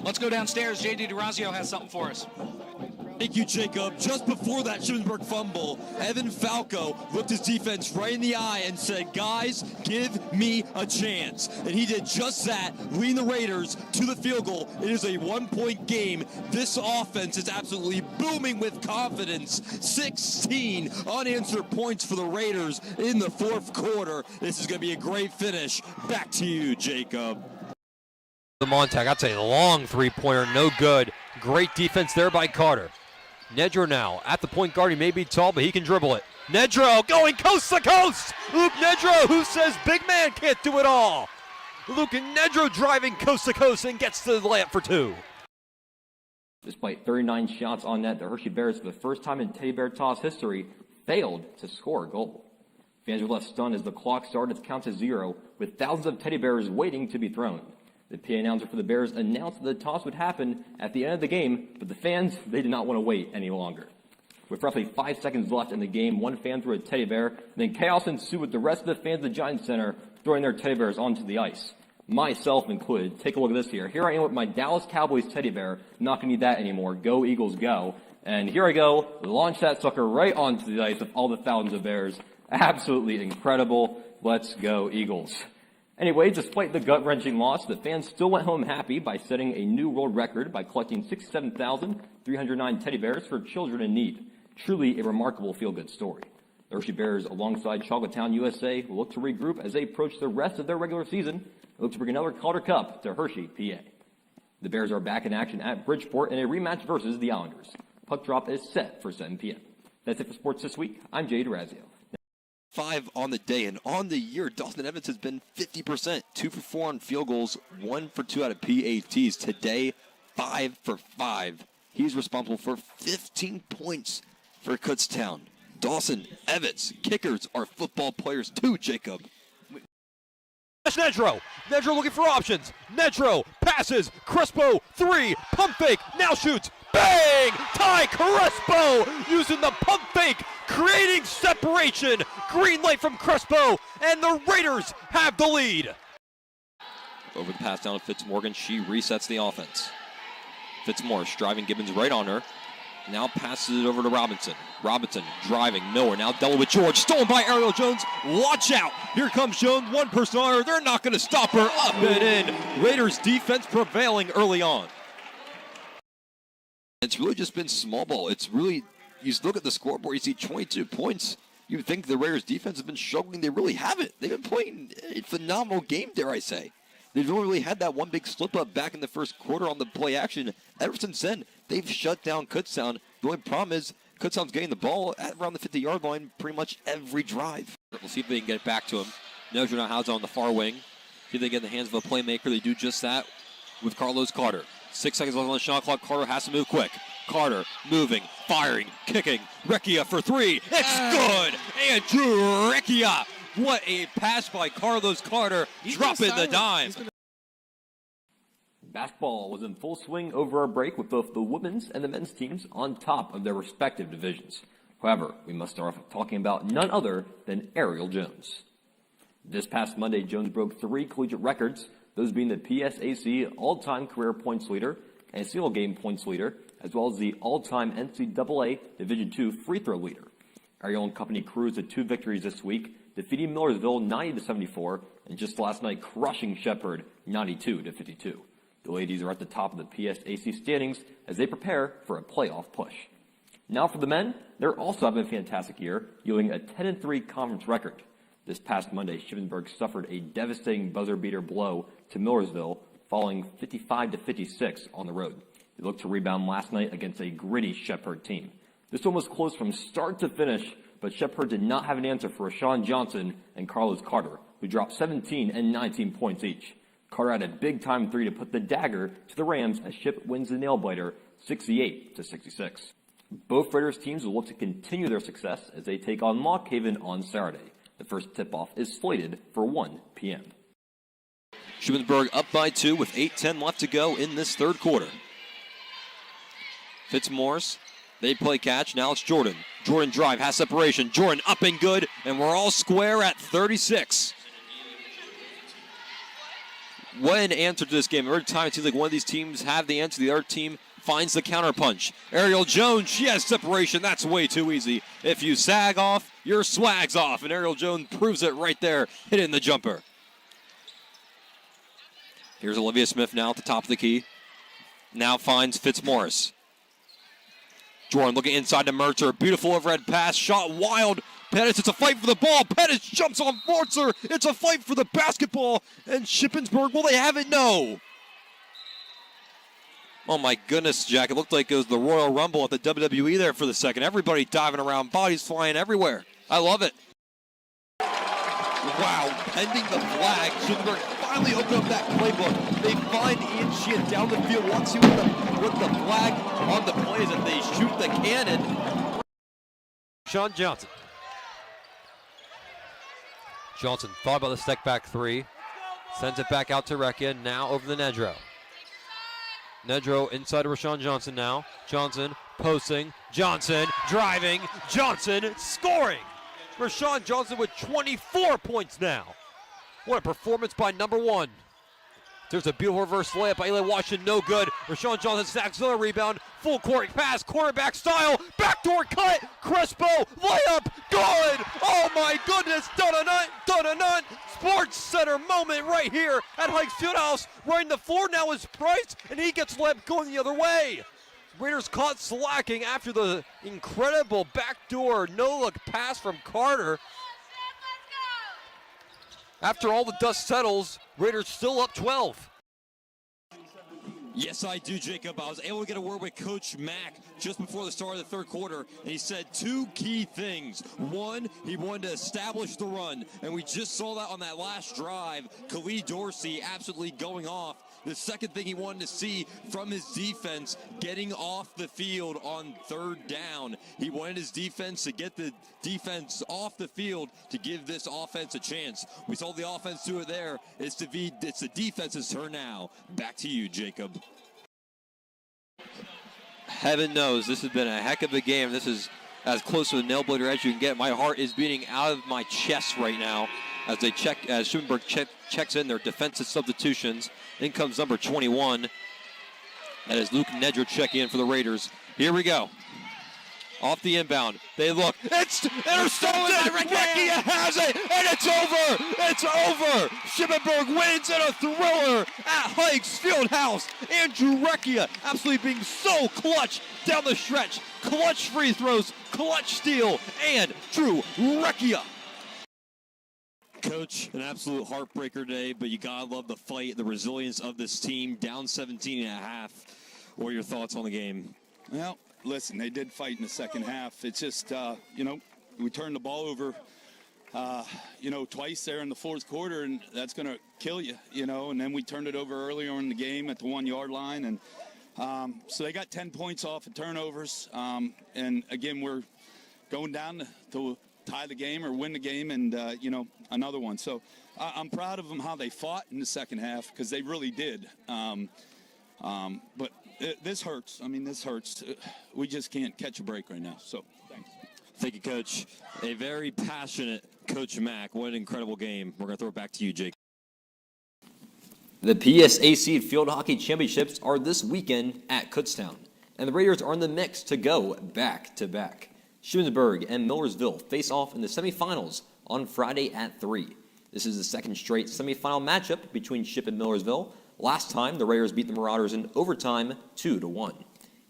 Let's go downstairs. J.D. Dorazio has something for us. Thank you, Jacob. Just before that Shippensburg fumble, Evan Falco looked his defense right in the eye and said, guys, give me a chance. And he did just that, leading the Raiders to the field goal. It is a one-point game. This offense is absolutely booming with confidence. 16 unanswered points for the Raiders in the fourth quarter. This is going to be a great finish. Back to you, Jacob. The Montag, that's a long three-pointer, no good. Great defense there by Carter. Nedro now at the point guard. He may be tall, but he can dribble it. Nedro going coast to coast. Luke Nedro, who says big man can't do it all. Luke Nedro driving coast to coast and gets the layup for two. Despite 39 shots on net, the Hershey Bears, for the first time in Teddy Bear toss history, failed to score a goal. Fans were left stunned as the clock started to count to 0, with thousands of teddy bears waiting to be thrown. The PA announcer for the Bears announced that the toss would happen at the end of the game, but the fans, they did not want to wait any longer. With roughly 5 seconds left in the game, one fan threw a teddy bear, and then chaos ensued with the rest of the fans of the Giants Center throwing their teddy bears onto the ice. Myself included. Take a look at this here. Here I am with my Dallas Cowboys teddy bear. Not going to need that anymore. Go Eagles, go. And here I go. Launch that sucker right onto the ice with all the thousands of bears. Absolutely incredible. Let's go Eagles. Anyway, despite the gut-wrenching loss, the fans still went home happy by setting a new world record by collecting 67,309 teddy bears for children in need. Truly a remarkable feel-good story. The Hershey Bears, alongside Chocolatown, USA, will look to regroup as they approach the rest of their regular season and look to bring another Calder Cup to Hershey, PA. The Bears are back in action at Bridgeport in a rematch versus the Islanders. Puck drop is set for 7 p.m. That's it for sports this week. I'm Jay Dorazio. 5 on the day, and on the year, Dawson Evans has been 50%, 2 for 4 on field goals, 1 for 2 out of PATs. Today, 5 for 5. He's responsible for 15 points for Kutztown. Dawson Evans, kickers are football players too, Jacob. Nedro. Nedro looking for options. Nedro passes. Crespo, 3, pump fake, now shoots. Bang! Ty Crespo using the pump fake, creating separation. Green light from Crespo, and the Raiders have the lead. Over the pass down to Fitzmorgan, she resets the offense. Fitzmorris driving Gibbons right on her. Now passes it over to Robinson. Robinson driving Miller. Now double with George. Stolen by Ariel Jones. Watch out. Here comes Jones. One person on her. They're not going to stop her. Up and in. Raiders defense prevailing early on. It's really just been small ball. It's really, you look at the scoreboard, you see 22 points. You would think the Raiders defense has been struggling. They really haven't. They've been playing a phenomenal game, dare I say. They've only really had that one big slip-up back in the first quarter on the play action. Ever since then, they've shut down Kutztown. The only problem is Kutztown's getting the ball at around the 50-yard line pretty much every drive. We'll see if they can get it back to him. Nedro now has it on the far wing. See if they get in the hands of a playmaker. They do just that with Carlos Carter. 6 seconds left on the shot clock. Carter has to move quick. Carter moving, firing, kicking. Recchia for 3. It's good! Andrew Recchia! What a pass by Carlos Carter, dropping the dime. Basketball was in full swing over our break with both the women's and the men's teams on top of their respective divisions. However, we must start off talking about none other than Ariel Jones. This past Monday, Jones broke 3 collegiate records, those being the PSAC all-time career points leader and single-game points leader, as well as the all-time NCAA Division II free throw leader. Ariel and company cruised to 2 victories this week, defeating Millersville 90-74, and just last night crushing Shepherd 92-52. The ladies are at the top of the PSAC standings as they prepare for a playoff push. Now for the men, they're also having a fantastic year, yielding a 10-3 conference record. This past Monday, Shippensburg suffered a devastating buzzer-beater blow to Millersville, falling 55-56 on the road. They looked to rebound last night against a gritty Shepherd team. This one was close from start to finish, but Shepherd did not have an answer for Rashawn Johnson and Carlos Carter, who dropped 17 and 19 points each. Carter had a big-time 3 to put the dagger to the Rams as Ship wins the nail-biter 68-66. Both Raiders teams will look to continue their success as they take on Lock Haven on Saturday. The first tip-off is slated for 1 p.m. Shippensburg up by 2 with 8:10 left to go in this third quarter. Fitzmorris, they play catch. Now it's Jordan. Jordan drive, has separation. Jordan up and good, and we're all square at 36. what an answer to this game. Every time it seems like one of these teams have the answer, the other team finds the counterpunch. Ariel Jones, she has separation. That's way too easy. If you sag off, your swag's off. And Ariel Jones proves it right there, hitting the jumper. Here's Olivia Smith now at the top of the key. Now finds Fitzmaurice. Jordan looking inside to Mercer. Beautiful overhead pass, shot wild. Pettis, it's a fight for the ball. Pettis jumps on Mercer. It's a fight for the basketball. And Shippensburg, will they have it? No. Oh my goodness, Jack. It looked like it was the Royal Rumble at the WWE there for the second. Everybody diving around, bodies flying everywhere. I love it. Wow, pending the flag, Shippensburg finally opened up that playbook. They find Ian Sheehan down the field. Let's see what the flag on the play is, and they shoot the cannon. Sean Johnson. Johnson thought about the step back three. Sends it back out to Recchia. Now over the Nedro. Nedro inside to Rashawn Johnson now. Johnson posting. Johnson driving. Johnson scoring. Rashawn Johnson with 24 points now. What a performance by number one. There's a beautiful reverse layup by Eli Washington, no good. Rashawn Johnson stacks another rebound. Full court pass, quarterback style. Backdoor cut. Crespo, layup, good. Oh my goodness, dun-a-nut. Sports Center moment right here at Hikes Fieldhouse. Running the floor now is Price, and he gets left going the other way. Raiders caught slacking after the incredible backdoor no-look pass from Carter. After all the dust settles, Raiders still up 12. Yes, I do, Jacob. I was able to get a word with Coach Mack just before the start of the third quarter, and he said two key things. One, he wanted to establish the run, and we just saw that on that last drive. Khalid Dorsey absolutely going off. The second thing he wanted to see from his defense, getting off the field on third down. He wanted his defense to get the defense off the field to give this offense a chance. We saw the offense do it there. It's the defense's turn now. Back to you, Jacob. Heaven knows this has been a heck of a game. This is as close to a nail-biter as you can get. My heart is beating out of my chest right now as Shippensburg checks in their defensive substitutions. In comes number 21. That is Luke Nedro checking in for the Raiders. Here we go. Off the inbound. They look. It's intercepted. Recchia has it, and it's over. It's over. Shippensburg wins in a thriller at Hikes Fieldhouse. Andrew Recchia absolutely being so clutch down the stretch. Clutch free throws, clutch steal, and Drew Recchia. Coach, an absolute heartbreaker today, but you gotta love the fight, the resilience of this team, down 17 and a half. What are your thoughts on the game? Well, listen, they did fight in the second half. It's just, we turned the ball over, twice there in the fourth quarter, and that's going to kill you, and then we turned it over earlier in the game at the 1 yard line. And so they got 10 points off of turnovers. And again, we're going down to tie the game or win the game and, another one. So I'm proud of them, how they fought in the second half, because they really did. But this hurts. This hurts. We just can't catch a break right now. So thanks. Thank you, Coach. A very passionate Coach Mack. What an incredible game. We're going to throw it back to you, Jake. The PSAC Field Hockey Championships are this weekend at Kutztown, and the Raiders are in the mix to go back-to-back. Shippensburg and Millersville face off in the semifinals on Friday at 3. This is the second straight semifinal matchup between Shipp and Millersville. Last time, the Raiders beat the Marauders in overtime 2-1.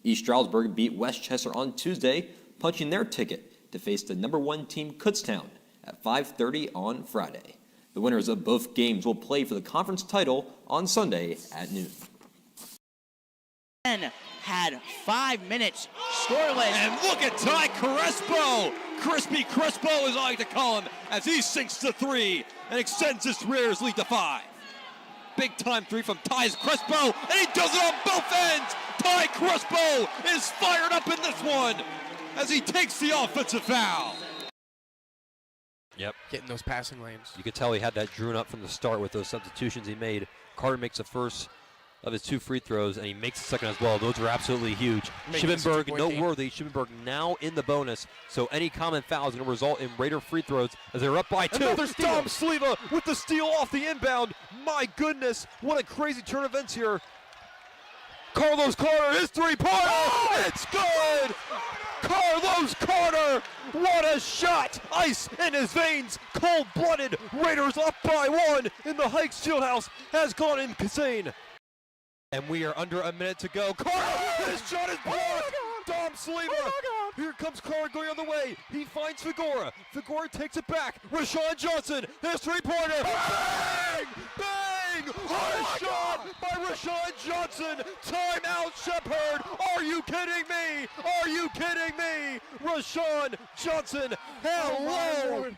East Stroudsburg beat Westchester on Tuesday, punching their ticket to face the number 1 team Kutztown at 5:30 on Friday. The winners of both games will play for the conference title on Sunday at noon. Had 5 minutes scoreless. And look at Ty Crespo. Crispy Crespo, as I like to call him, as he sinks to 3 and extends this Raiders lead to 5. Big time 3 from Ty Crespo, and he does it on both ends. Ty Crespo is fired up in this one as he takes the offensive foul. Yep. Getting those passing lanes. You could tell he had that drawn up from the start with those substitutions he made. Carter makes the first of his 2 free throws, and he makes the second as well. Those are absolutely huge. Making this a Schimmenberg, two-point game. noteworthy. Schimmenberg now in the bonus, so any common foul is going to result in Raider free throws as they're up by 2. Another steal. Dom Sleva with the steal off the inbound. My goodness, what a crazy turn of events here. Carlos Carter, his 3-pointer, it's good! Carlos Carter, what a shot! Ice in his veins, cold-blooded. Raiders up by 1 in the Hikes Fieldhouse has gone insane. And we are under a minute to go. Carter, his shot is blocked! Dom Sleva. Here comes Carter going on the way. He finds Figueroa. Figueroa takes it back. Rashawn Johnson, his 3-pointer. Bang! Bang! What a shot by Rashawn Johnson. Timeout, Shepherd. Are you kidding me? Are you kidding me? Rashawn Johnson, hello!